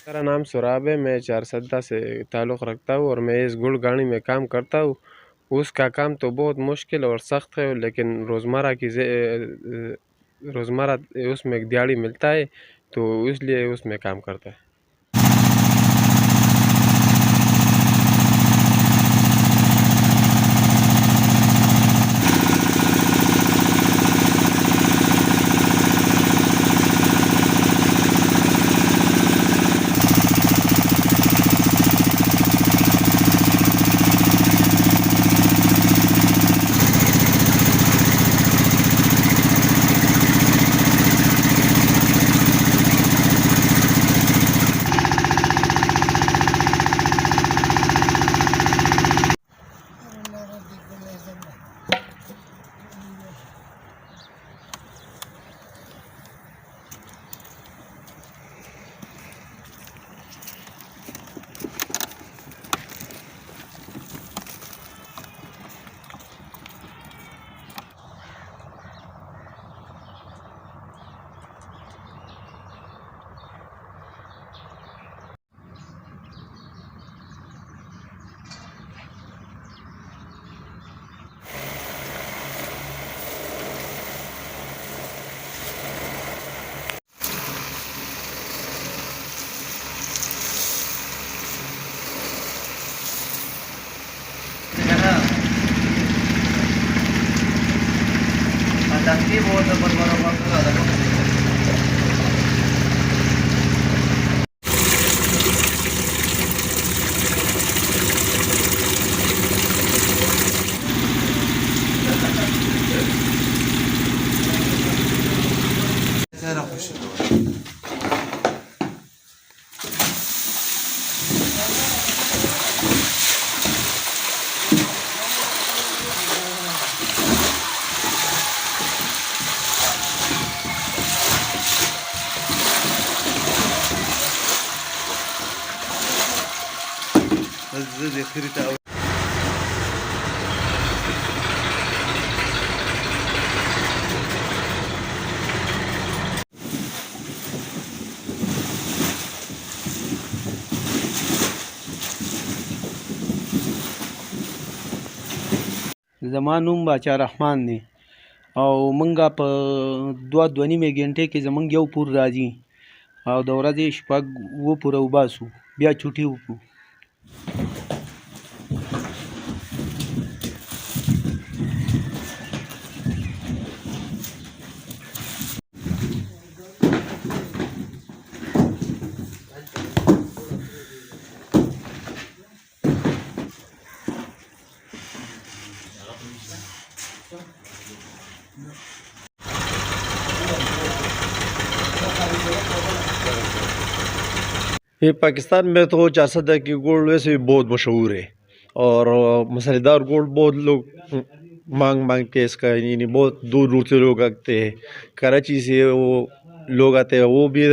मेरा नाम सुराब है। मैं चारसद्दा से ताल्लुक़ रखता हूँ और मैं इस गुड़ गाड़ी में काम करता हूँ। उसका काम तो बहुत मुश्किल और सख्त है, लेकिन रोज़मर्रा उसमें दिहाड़ी मिलता है, तो इसलिए उसमें काम करता है। زما نوم باچا رحمان دی او منګه په دوه نیمې غنټې کې زمونږ یو پور راځي او د ورځې شپږ اووه پوره وباسو، بیا چوټي وکړو. ये पाकिस्तान में तो चारसद्दा की गुड़ वैसे भी बहुत मशहूर है और मसालेदार गुड़ बहुत लोग मांग के इसका यानी बहुत दूर दूर से लोग आते हैं। कराची से वो लोग आते हैं, वो भी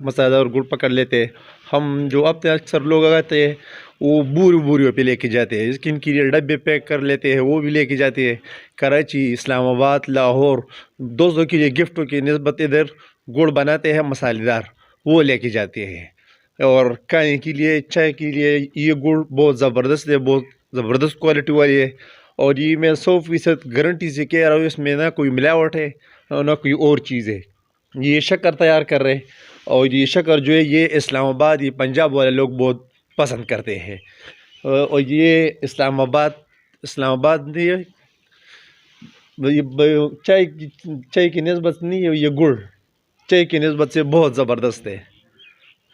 मसालेदार गुड़ पकड़ लेते हैं। हम जो अपने अक्सर लोग आते हैं वो बोरियों पे लेके जाते हैं, इसके इनके लिए डब्बे पैक कर लेते हैं, वो भी लेके जाते हैं। कराची, इस्लामाबाद, लाहौर दोस्तों के लिए गिफ्टों की निस्बत इधर गुड़ बनाते हैं मसालेदार, वो लेके जाते हैं। और खाने के लिए, चाय के लिए ये गुड़ बहुत ज़बरदस्त है, बहुत ज़बरदस्त क्वालिटी वाली है। और ये मैं 100% गारंटी से कह रहा हूँ, इसमें ना कोई मिलावट है और ना कोई और चीज़ है। ये शक्कर तैयार कर रहे हैं और ये शक्कर जो है ये इस्लामाबाद, ये पंजाब वाले लोग बहुत पसंद करते हैं। और ये इस्लामाबाद नहीं है, ये चाय की निस्बत नहीं है, ये गुड़ चाय की निस्बत से बहुत ज़बरदस्त है।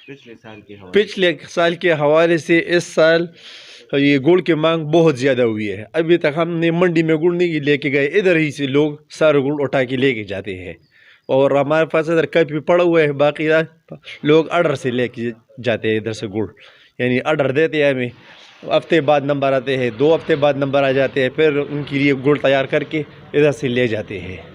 पिछले साल के हवाले से इस साल ये गुड़ की मांग बहुत ज़्यादा हुई है। अभी तक हमने मंडी में गुड़ नहीं लेके गए, इधर ही से लोग सारे गुड़ उठा के लेके जाते हैं। और हमारे पास इधर कप भी पड़ा हुआ है, बाकी लोग ऑर्डर से लेके जाते हैं इधर से गुड़, यानी ऑर्डर देते हैं हमें, हफ्ते बाद नंबर आते हैं, 2 हफ्ते बाद नंबर आ जाते हैं, फिर उनके लिए गुड़ तैयार करके इधर से ले जाते हैं।